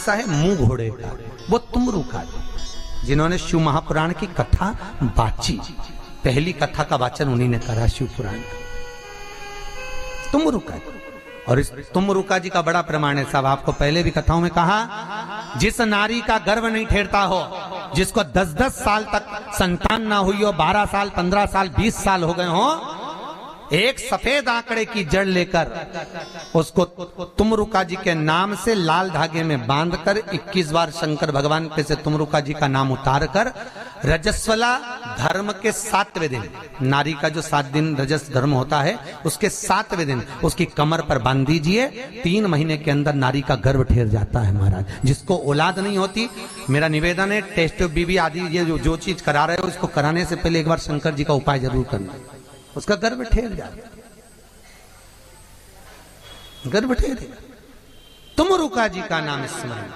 कैसा है? मुंह घोड़े का। वो तुमरुका जी, जिन्होंने शिव महापुराण की कथा बाची, पहली कथा का वाचन उन्हीं ने करा शिव पुराण का, तुमरुका। और इस तुमरुका जी का बड़ा प्रमाण है साहब, आपको पहले भी कथाओं में कहा, जिस नारी का गर्भ नहीं ठेरता हो, जिसको 10-10 साल तक संतान ना हुई हो, 12 साल 15 साल 20 साल हो गए हो, एक सफेद आंकड़े की जड़ लेकर उसको तुमरुका जी के नाम से लाल धागे में बांधकर 21 बार शंकर भगवान पे से तुमरुका जी का नाम उतार कर रजस्वला धर्म के 7वें दिन, नारी का जो 7 दिन रजस धर्म होता है उसके 7वें दिन उसकी कमर पर बांध दीजिए। 3 महीने के अंदर नारी का गर्भ ठेर जाता है महाराज। जिसको औलाद नहीं होती, मेरा निवेदन है टेस्ट बीबी आदि ये जो चीज करा रहे हो उसको कराने से पहले एक बार शंकर जी का उपाय जरूर करना, उसका गर्भ ठेर जाएगा, गर्भ ठेरेगा। तुमरुका जी का नाम स्मरण।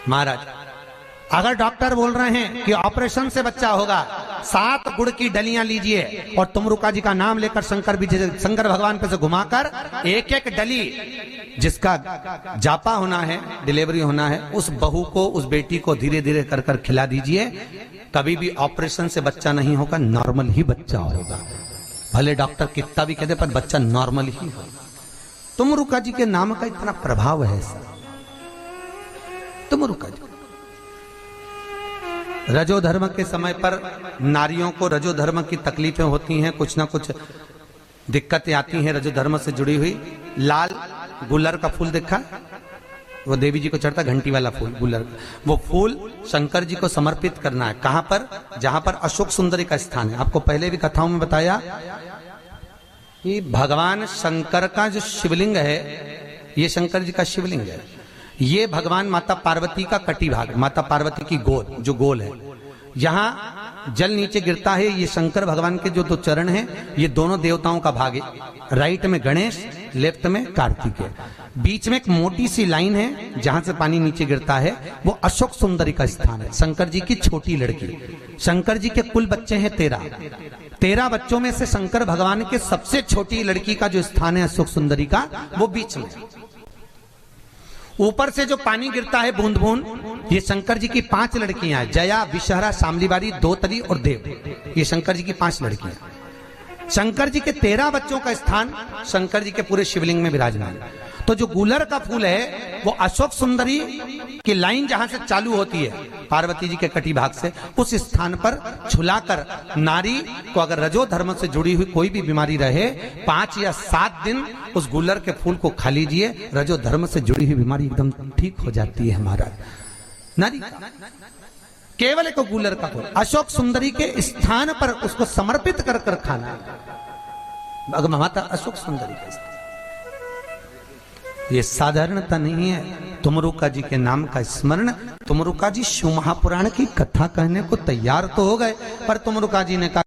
महाराज अगर डॉक्टर बोल रहे हैं कि ऑपरेशन से बच्चा होगा, 7 गुड़ की डलियां लीजिए और तुमरुका जी का नाम लेकर शंकर भगवान पे से घुमाकर एक डली जिसका जापा होना है, डिलीवरी होना है, उस बहू को, उस बेटी को धीरे धीरे कर कर खिला दीजिए। कभी भी ऑपरेशन से बच्चा नहीं होगा, नॉर्मल ही बच्चा होगा। भले डॉक्टर कितना भी कहते पर बच्चा नॉर्मल ही होगा। तुमरुका जी के नाम का इतना प्रभाव है सर। तुमरुका जी रजोधर्म के समय पर नारियों को रजोधर्म की तकलीफें होती हैं, कुछ ना कुछ दिक्कतें आती हैं रजोधर्म से जुड़ी हुई। लाल गुलर का फूल देखा, वो देवी जी को चढ़ता घंटी वाला फूल गुलर, वो फूल शंकर जी को समर्पित करना है। कहां पर? जहां पर अशोक सुंदरी का स्थान है। आपको पहले भी कथाओं में बताया कि भगवान शंकर का जो शिवलिंग है, ये शंकर जी का शिवलिंग है, ये भगवान माता पार्वती का कटी भाग, माता पार्वती की गोद जो गोल है, यहाँ जल नीचे गिरता है, ये शंकर भगवान के जो 2 चरण हैं, ये दोनों देवताओं का भाग है। राइट में गणेश, लेफ्ट में कार्तिकेय, बीच में एक मोटी सी लाइन है जहां से पानी नीचे गिरता है, वो अशोक सुंदरी का स्थान है। शंकर जी की छोटी लड़की, शंकर जी के कुल बच्चे हैं 13 बच्चों में से शंकर भगवान के सबसे छोटी लड़की का जो स्थान है अशोक सुंदरी का, वो बीच में। ऊपर से जो पानी गिरता है बूंद बूंद, ये शंकर जी की 5 लड़कियां हैं, जया, विषहरा, शामलीबारी, दोतरी और देव। ये शंकर जी की 5 लड़कियां। शंकर जी के 13 बच्चों का स्थान शंकर जी के पूरे शिवलिंग में विराजमान है। तो जो गुलर का फूल है वो अशोक सुंदरी की लाइन जहां से चालू होती है पार्वती जी के कटी भाग से, उस स्थान पर छुलाकर नारी को अगर रजो धर्म से जुड़ी हुई कोई भी बीमारी रहे, 5 या 7 दिन उस गुलर के फूल को खा लीजिए, रजो धर्म से जुड़ी हुई बीमारी एकदम ठीक हो जाती है। हमारा नारी का केवल एक गुलर का फूल अशोक सुंदरी के स्थान पर उसको समर्पित कर कर खाना, अगर माता अशोक सुंदरी का स्थान, ये साधारणता नहीं है। तुमरुका जी के नाम का स्मरण, तुमरुका जी शिव महापुराण की कथा कहने को तैयार तो हो गए, पर तुमरुका जी ने कहा